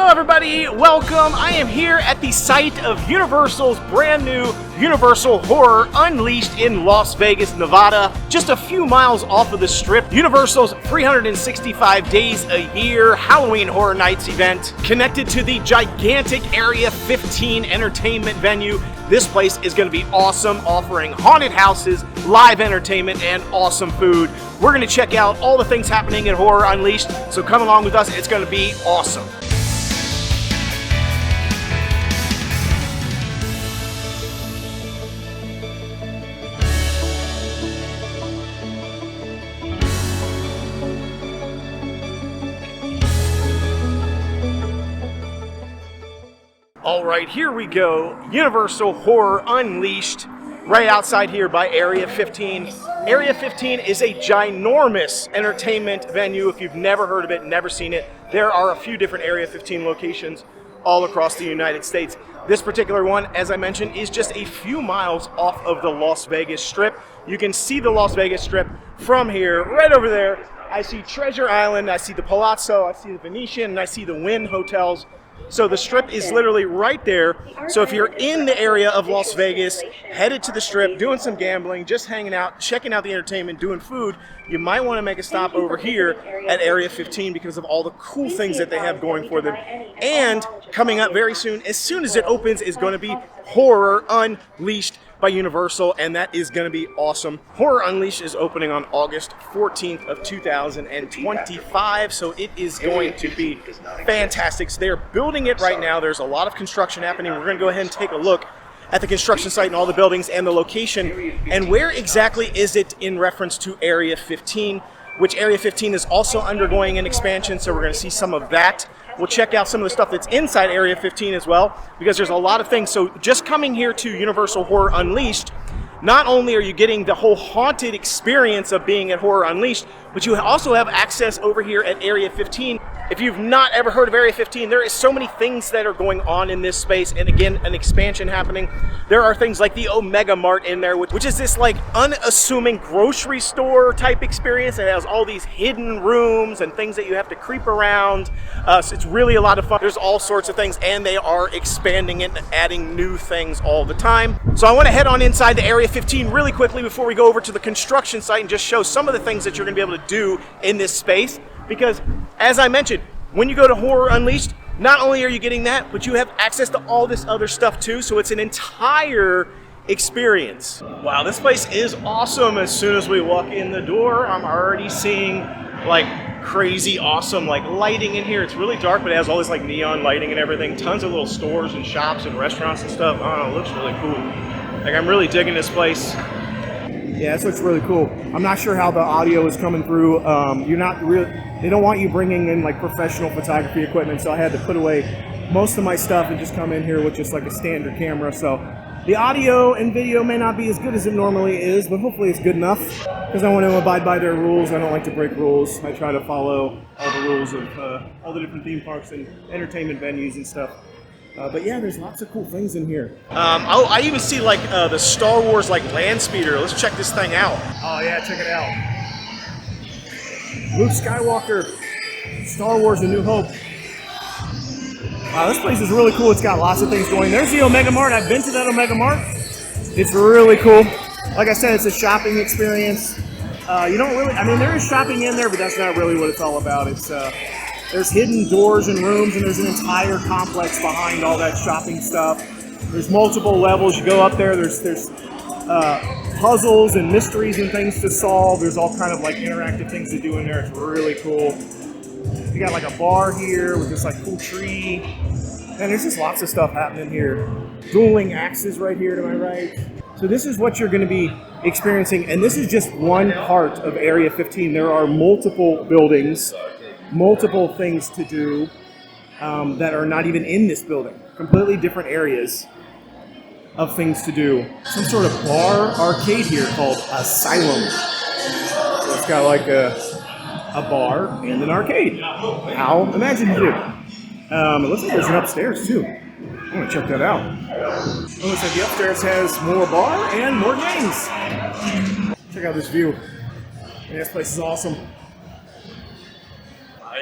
Hello everybody, welcome. I am here at the site of Universal's brand new Universal Horror Unleashed in Las Vegas, Nevada. Just a few miles off of the Strip. Universal's 365 days a year Halloween Horror Nights event connected to the gigantic Area 15 entertainment venue. This place is going to be awesome, offering haunted houses, live entertainment, and awesome food. We're going to check out all the things happening at Horror Unleashed, so come along with us. It's going to be awesome. All right, here we go. Universal Horror Unleashed, right outside here by Area 15. Area 15 is a ginormous entertainment venue. If you've never heard of it, never seen it, there are a few different Area 15 locations all across the United States. This particular one, as I mentioned, is just a few miles off of the Las Vegas Strip. You can see the Las Vegas Strip from here, right over there. I see Treasure Island, I see the Palazzo, I see the Venetian, and I see the Wynn hotels. So the Strip is literally right there. So if you're in the area of Las Vegas, headed to the Strip, doing some gambling, just hanging out, checking out the entertainment, doing food, you might want to make a stop over here at Area 15 because of all the cool things that they have going for them. And coming up very soon as it opens, is going to be Horror Unleashed by Universal, and that is going to be awesome. Horror Unleashed is opening on August 14th of 2025, so it is going to be fantastic. So they're building it right now. There's a lot of construction happening. We're going to go ahead and take a look at the construction site and all the buildings and the location. And where exactly is it in reference to Area 15, which Area 15 is also undergoing an expansion, so we're going to see some of that. We'll check out some of the stuff that's inside Area 15 as well, because there's a lot of things. So just coming here to Universal Horror Unleashed, not only are you getting the whole haunted experience of being at Horror Unleashed, but you also have access over here at Area 15. If you've not ever heard of Area 15, there is so many things that are going on in this space, and again, an expansion happening. There are things like the Omega Mart in there, which is this like unassuming grocery store type experience. It has all these hidden rooms and things that you have to creep around. So it's really a lot of fun. There's all sorts of things, and they are expanding it and adding new things all the time. So I want to head on inside the Area 15 really quickly before we go over to the construction site and just show some of the things that you're going to be able to do in this space. Because, as I mentioned, when you go to Horror Unleashed, not only are you getting that, but you have access to all this other stuff too, so it's an entire experience. Wow, this place is awesome. As soon as we walk in the door, I'm already seeing like crazy awesome like lighting in here. It's really dark, but it has all this like neon lighting and everything. Tons of little stores and shops and restaurants and stuff. I don't know, it looks really cool. Like, I'm really digging this place. Yeah, this looks really cool. I'm not sure how the audio is coming through. You're not really, they don't want you bringing in like professional photography equipment, so I had to put away most of my stuff and just come in here with just like a standard camera. So the audio and video may not be as good as it normally is, but hopefully it's good enough because I want to abide by their rules. I don't like to break rules. I try to follow all the rules of all the different theme parks and entertainment venues and stuff. But yeah, there's lots of cool things in here. I even see like the Star Wars like land speeder. Let's check this thing out. Oh yeah, check it out. Luke Skywalker, Star Wars: A New Hope. Wow, this place is really cool. It's got lots of things going. There's the Omega Mart. I've been to that Omega Mart. It's really cool. Like I said, it's a shopping experience. You don't really, I mean, there is shopping in there, but that's not really what it's all about. It's there's hidden doors and rooms, and there's an entire complex behind all that shopping stuff. There's multiple levels. You go up there, there's puzzles and mysteries and things to solve. There's all kind of like interactive things to do in there. It's really cool. You got like a bar here with this like cool tree. And there's just lots of stuff happening here. Dueling axes right here to my right. So this is what you're going to be experiencing, and this is just one part of Area 15. There are multiple buildings, multiple things to do that are not even in this building. Completely different areas of things to do. Some sort of bar arcade here called Asylum. So it's got like a bar and an arcade. How imaginative. It looks like there's an upstairs too. I want to check that out. It looks like the upstairs has more bar and more games. Check out this view. Man, this place is awesome.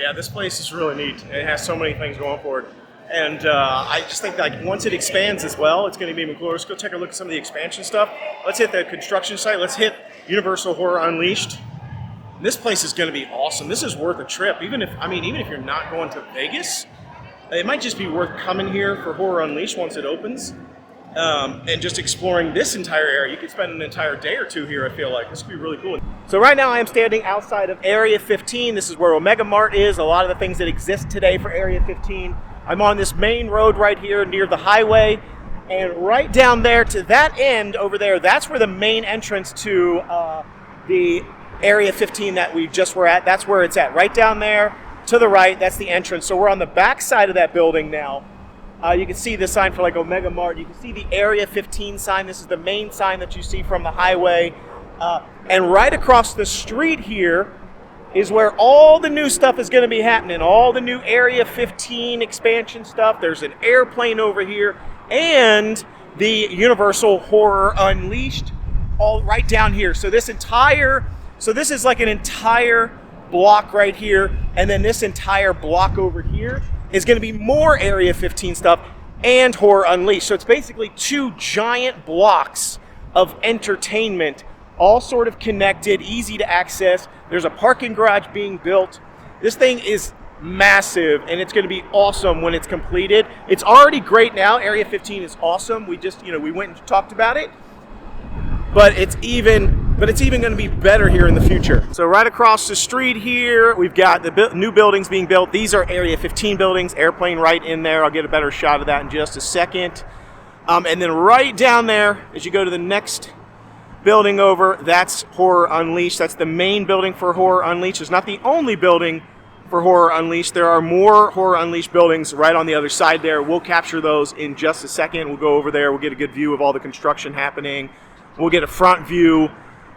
Yeah, this place is really neat. It has so many things going for it. And I just think like once it expands as well, it's going to be even cooler. Let's go take a look at some of the expansion stuff. Let's hit the construction site. Let's hit Universal Horror Unleashed. This place is going to be awesome. This is worth a trip. Even if you're not going to Vegas, it might just be worth coming here for Horror Unleashed once it opens. And just exploring this entire area. You could spend an entire day or two here, I feel like. This could be really cool. So right now I am standing outside of Area 15. This is where Omega Mart is. A lot of the things that exist today for Area 15. I'm on this main road right here near the highway. And right down there to that end over there, that's where the main entrance to the Area 15 that we just were at. That's where it's at. Right down there to the right, that's the entrance. So we're on the back side of that building now. You can see the sign for like Omega Mart. You can see the Area 15 sign. This is the main sign that you see from the highway. And right across the street here is where all the new stuff is going to be happening. All the new Area 15 expansion stuff. There's an airplane over here. And the Universal Horror Unleashed all right down here. So this is like an entire block right here. And then this entire block over here is going to be more Area 15 stuff and Horror Unleashed. So it's basically two giant blocks of entertainment, all sort of connected, easy to access. There's a parking garage being built. This thing is massive, and it's going to be awesome when it's completed. It's already great now. Area 15 is awesome. We just, we went and talked about it. But it's even going to be better here in the future. So right across the street here, we've got the new buildings being built. These are Area 15 buildings, airplane right in there. I'll get a better shot of that in just a second. And then right down there, as you go to the next building over, that's Horror Unleashed. That's the main building for Horror Unleashed. It's not the only building for Horror Unleashed. There are more Horror Unleashed buildings right on the other side there. We'll capture those in just a second. We'll go over there. We'll get a good view of all the construction happening. We'll get a front view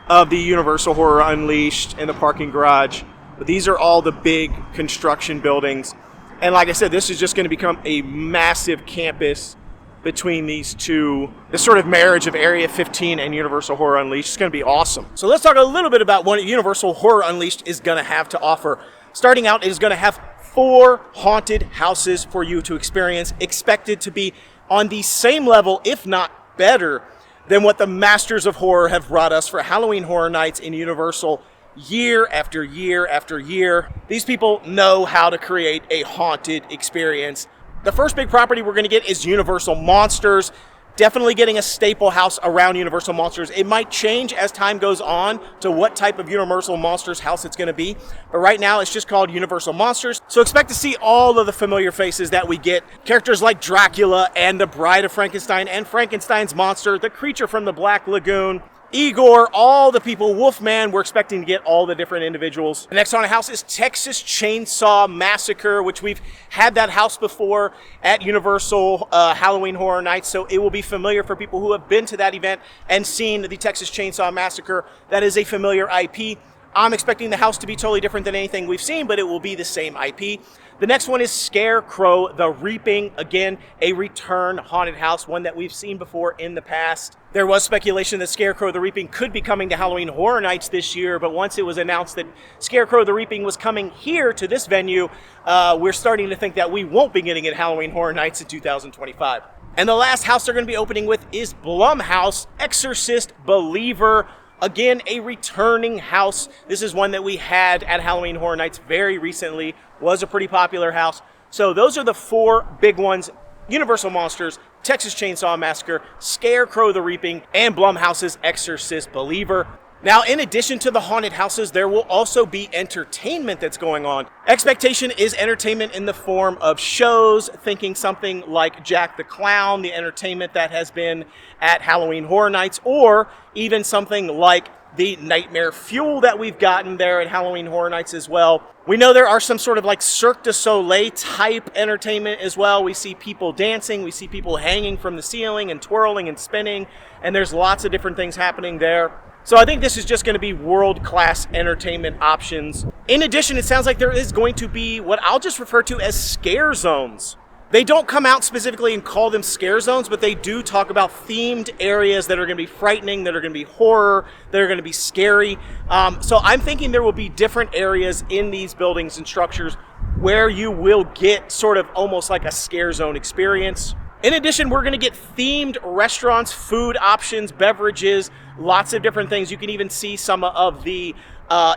of the Universal Horror Unleashed and the parking garage. But these are all the big construction buildings. And like I said, this is just going to become a massive campus between these two. This sort of marriage of Area 15 and Universal Horror Unleashed is going to be awesome. So let's talk a little bit about what Universal Horror Unleashed is going to have to offer. Starting out, it is going to have 4 haunted houses for you to experience, expected to be on the same level, if not better, than what the masters of horror have brought us for Halloween Horror Nights in Universal year after year after year. These people know how to create a haunted experience. The first big property we're going to get is Universal Monsters. Definitely getting a staple house around Universal Monsters. It might change as time goes on to what type of Universal Monsters house it's going to be. But right now it's just called Universal Monsters. So expect to see all of the familiar faces that we get. Characters like Dracula and the Bride of Frankenstein and Frankenstein's monster, the creature from the Black Lagoon, Igor, all the people, Wolfman. We're expecting to get all the different individuals. The next haunted house is Texas Chainsaw Massacre, which we've had that house before at Universal Halloween Horror Nights, so it will be familiar for people who have been to that event and seen the Texas Chainsaw Massacre. That is a familiar IP. I'm expecting the house to be totally different than anything we've seen, but it will be the same IP. The next one is Scarecrow, the Reaping. Again, a return haunted house, one that we've seen before in the past. There was speculation that Scarecrow the Reaping could be coming to Halloween Horror Nights this year, but once it was announced that Scarecrow the Reaping was coming here to this venue, we're starting to think that we won't be getting it Halloween Horror Nights in 2025. And the last house they're going to be opening with is Blumhouse, Exorcist Believer. Again, a returning house. This is one that we had at Halloween Horror Nights very recently. Was a pretty popular house. So those are the 4 big ones. Universal Monsters, Texas Chainsaw Massacre, Scarecrow the Reaping, and Blumhouse's Exorcist Believer. Now, in addition to the haunted houses, there will also be entertainment that's going on. Expectation is entertainment in the form of shows, thinking something like Jack the Clown, the entertainment that has been at Halloween Horror Nights, or even something like the Nightmare Fuel that we've gotten there at Halloween Horror Nights as well. We know there are some sort of like Cirque du Soleil type entertainment as well. We see people dancing, we see people hanging from the ceiling and twirling and spinning, and there's lots of different things happening there. So I think this is just going to be world-class entertainment options. In addition, it sounds like there is going to be what I'll just refer to as scare zones. They don't come out specifically and call them scare zones, but they do talk about themed areas that are going to be frightening, that are going to be horror, that are going to be scary. So I'm thinking there will be different areas in these buildings and structures where you will get sort of almost like a scare zone experience. In addition, we're going to get themed restaurants, food options, beverages, lots of different things. You can even see some of the,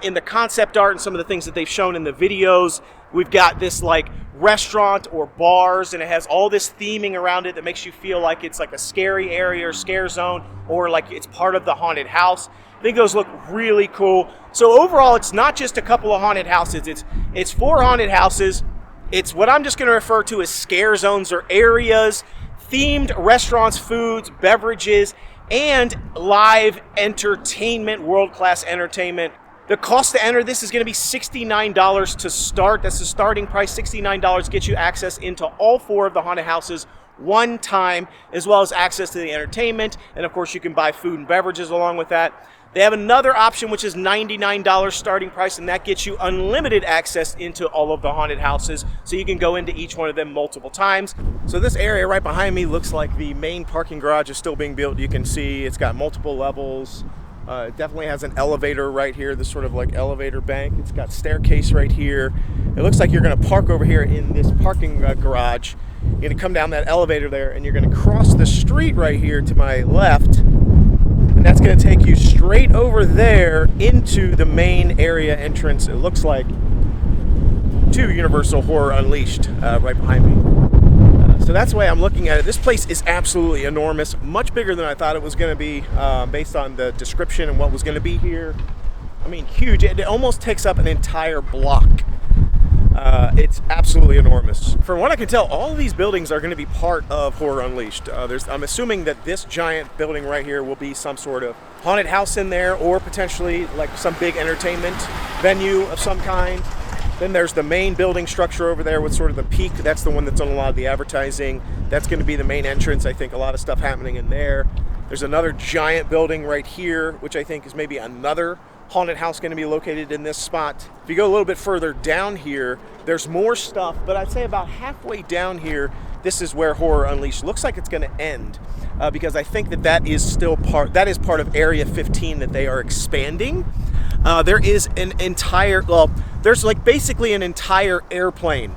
in the concept art and some of the things that they've shown in the videos. We've got this like restaurant or bars, and it has all this theming around it that makes you feel like it's like a scary area or scare zone, or like it's part of the haunted house. I think those look really cool. So overall, it's not just a couple of haunted houses. It's 4 haunted houses. It's what I'm just going to refer to as scare zones or areas, themed restaurants, foods, beverages, and live entertainment, world-class entertainment. The cost to enter this is going to be $69 to start. That's the starting price. $69 gets you access into all 4 of the haunted houses one time, as well as access to the entertainment. And of course, you can buy food and beverages along with that. They have another option, which is $99 starting price, and that gets you unlimited access into all of the haunted houses, so you can go into each one of them multiple times. So this area right behind me looks like the main parking garage is still being built. You can see it's got multiple levels. It definitely has an elevator right here, this sort of like elevator bank. It's got staircase right here. It looks like you're going to park over here in this parking garage. You're going to come down that elevator there, and you're going to cross the street right here to my left. And that's going to take you straight over there into the main area entrance, it looks like, to Universal Horror Unleashed, right behind me. So that's the way I'm looking at it. This place is absolutely enormous, much bigger than I thought it was going to be, based on the description and what was going to be here. I mean, huge. It almost takes up an entire block. It's absolutely enormous. From what I can tell, all of these buildings are going to be part of Horror Unleashed. I'm assuming that this giant building right here will be some sort of haunted house in there, or potentially like some big entertainment venue of some kind. Then there's the main building structure over there with sort of the peak. That's the one that's on a lot of the advertising. That's going to be the main entrance. I think a lot of stuff happening in there. There's another giant building right here, which I think is maybe another haunted house going to be located in this spot. If you go a little bit further down here, there's more stuff, but I'd say about halfway down here, this is where Horror Unleashed looks like it's going to end, because I think that is still part of Area 15 that they are expanding. There is an entire, there's like basically an entire airplane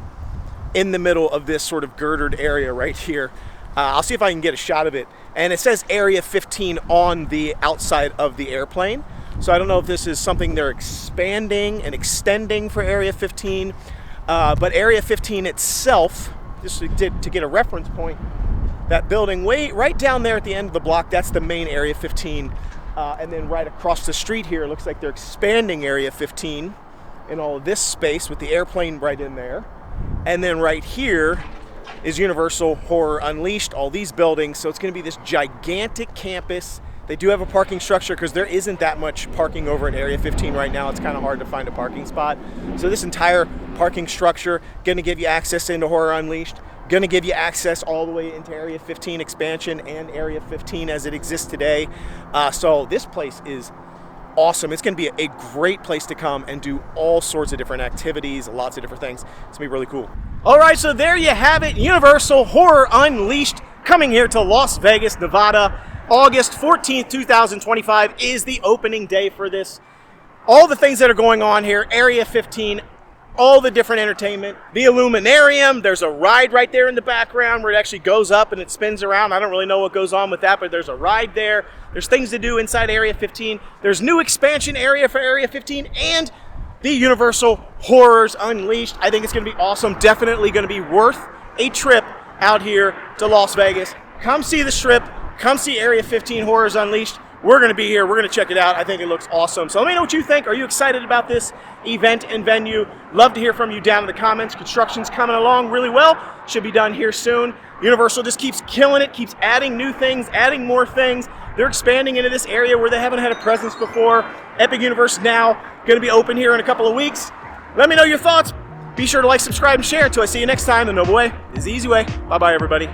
in the middle of this sort of girdered area right here. I'll see if I can get a shot of it. And it says Area 15 on the outside of the airplane. So I don't know if this is something they're expanding and extending for Area 15. But Area 15 itself, just to get a reference point, that building right down there at the end of the block, that's the main Area 15. And then right across the street here, it looks like they're expanding Area 15 in all of this space with the airplane right in there. And then right here is Universal Horror Unleashed, all these buildings. So it's going to be this gigantic campus. They do have a parking structure because there isn't that much parking over at Area 15 right now. It's kind of hard to find a parking spot. So this entire parking structure going to give you access into Horror Unleashed, going to give you access all the way into Area 15 expansion and Area 15 as it exists today. So this place is awesome. It's going to be a great place to come and do all sorts of different activities, lots of different things. It's going to be really cool. All right, so there you have it. Universal Horror Unleashed coming here to Las Vegas, Nevada. August 14th, 2025 is the opening day for this. All the things that are going on here, Area 15, all the different entertainment, the Illuminarium, there's a ride right there in the background where it actually goes up and it spins around. I don't really know what goes on with that, but there's a ride there. There's things to do inside Area 15. There's new expansion area for Area 15 and the Universal Horrors Unleashed. I think it's going to be awesome. Definitely going to be worth a trip out here to Las Vegas. Come see the Strip. Come see Area 15 Horrors Unleashed. We're going to be here. We're going to check it out. I think it looks awesome. So let me know what you think. Are you excited about this event and venue? Love to hear from you down in the comments. Construction's coming along really well. Should be done here soon. Universal just keeps killing it, keeps adding new things, adding more things. They're expanding into this area where they haven't had a presence before. Epic Universe now going to be open here in a couple of weeks. Let me know your thoughts. Be sure to like, subscribe, and share. Until I see you next time, the Noble Way is the easy way. Bye-bye, everybody.